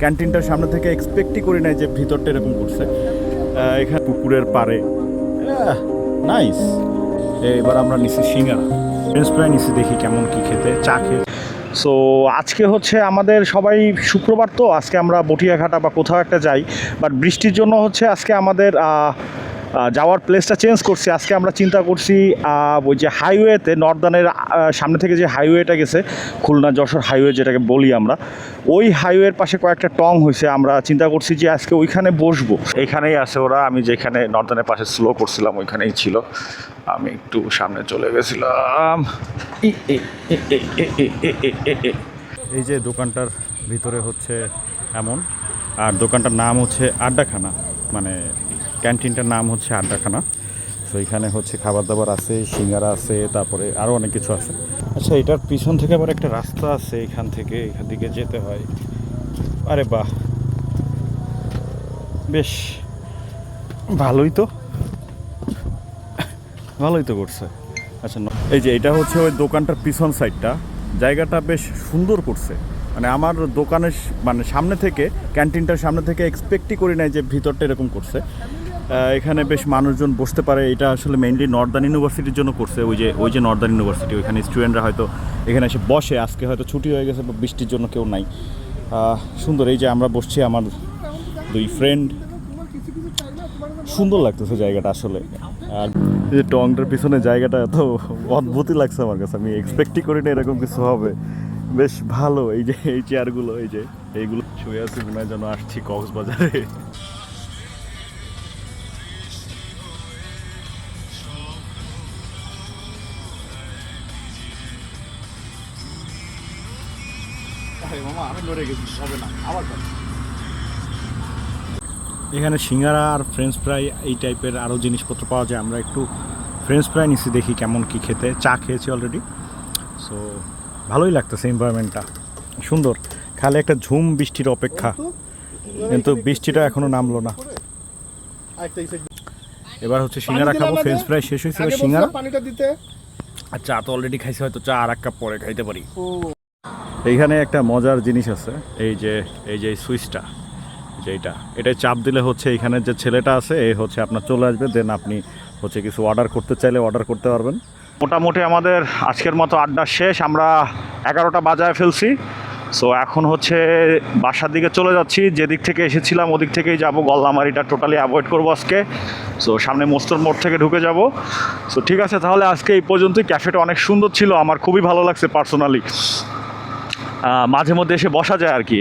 ক্যান্টিনটার সামনে থেকে এক্সপেক্টই করি নাই যে ভিতরটা এরকম করছে। এখানে পুকুরের পাড়ে নাইস। এবার আমরা নিচ্ছি সিঙ্গারা, ফ্রেঞ্চ ফ্রাই নিচ্ছি, দেখি কেমন কি খেতে, চা খেয়ে। সো আজকে হচ্ছে আমাদের সবাই শুক্রবার, তো আজকে আমরা বটিয়াঘাটা বা কোথাও একটা যাই, বাট বৃষ্টির জন্য হচ্ছে আজকে আমাদের যাওয়ার প্লেসটা চেঞ্জ করছি। আজকে আমরা চিন্তা করছি ওই যে হাইওয়েতে নর্দানের সামনে থেকে যে হাইওয়েটা গেছে, খুলনা যশোর হাইওয়ে যেটাকে বলি আমরা, ওই হাইওয়ের পাশে কয়েকটা টং হয়েছে। আমরা চিন্তা করছি যে আজকে ওইখানে বসবো। এইখানেই আছে ওরা, আমি যেখানে নর্দানের পাশে স্লো করছিলাম ওইখানেই ছিল। আমি একটু সামনে চলে গেছিলাম। এই যে দোকানটার ভিতরে হচ্ছে এমন, আর দোকানটার নাম হচ্ছে আড্ডাখানা, মানে ক্যান্টিনটার নাম হচ্ছে আড্ডাখানা। তো এখানে হচ্ছে খাবার দাবার আছে, সিঙ্গারা আছে, তারপরে আরও অনেক কিছু আছে। আচ্ছা, এটার পিছন থেকে আবার একটা রাস্তা আছে, এখান দিকে যেতে হয়। আরে বাহ, বেশ ভালোই তো করছে। আচ্ছা, এই যে এটা হচ্ছে ওই দোকানটার পিছন সাইডটা, জায়গাটা বেশ সুন্দর করছে। মানে আমার দোকানের মানে সামনে থেকে, ক্যান্টিনটার সামনে থেকে এক্সপেক্টই করি নাই যে ভিতরটা এরকম করছে। এখানে বেশ মানুষজন বসতে পারে। এটা আসলে মেইনলি নর্দার্ন ইউনিভার্সিটির জন্য করছে। ওই যে নর্দার্ন ইউনিভার্সিটি, ওইখানে স্টুডেন্টরা হয়তো এখানে এসে বসে। আজকে হয়তো ছুটি হয়ে গেছে বা বৃষ্টির জন্য কেউ নাই। সুন্দর, এই যে আমরা বসছি আমার দুই ফ্রেন্ড, সুন্দর লাগতেছে জায়গাটা আসলে। আর এই যে টংটার পিছনে জায়গাটা এত অদ্ভুতই লাগছে আমার কাছে, আমি এক্সপেক্টই করি না এরকম কিছু হবে। বেশ ভালো। এই যে এই চেয়ারগুলো, এই যে এইগুলো শুয়ে আছি, মনে হয় যেন আসছি কক্সবাজারে। এখানে সিঙ্গারা আর ফ্রেঞ্চ ফ্রাই এই টাইপের আরও জিনিসপত্র পাওয়া যায়। আমরা একটু ফ্রেঞ্চ ফ্রাই নিচ্ছি, দেখি কেমন কি খেতে। চা খেয়েছি অলরেডি। সো ভালোই লাগতেছে, এনভায়রনমেন্টটা সুন্দর। খালি একটা ঝুম বৃষ্টির অপেক্ষা, কিন্তু বৃষ্টিটা এখনও নামলো না। এবার হচ্ছে সিঙ্গারা খাবো। ফ্রেঞ্চ ফ্রাই শেষ হয়েছিল, সিঙ্গারা আর চা তো অলরেডি খাইছে, হয়তো চা আর এক কাপ পরে খাইতে পারি। এইখানে একটা মজার জিনিস আছে, এই যে সুইচটা, এটা চাপ দিলে হচ্ছে এইখানে যে ছেলেটা আছে এ হচ্ছে আপনার চলে আসবে, দেন আপনি হচ্ছে কিছু অর্ডার করতে চাইলে অর্ডার করতে পারবেন। মোটামুটি আমাদের আজকের মতো আড্ডা শেষ। আমরা 11টা বাজায় ফেলছি। সো এখন হচ্ছে বাসার দিকে চলে যাচ্ছি। যেদিক থেকে এসেছিলাম ওদিক থেকেই যাব। গল্লামারিটা টোটালি অ্যাভয়েড করবো আজকে। সো সামনে মোস্তর মোড় থেকে ঢুকে যাব। সো ঠিক আছে, তাহলে আজকে এই পর্যন্তই। ক্যাফেটা অনেক সুন্দর ছিল, আমার খুবই ভালো লাগছে পার্সোনালি। মাঝে মধ্যে এসে বসা যায় আর কি।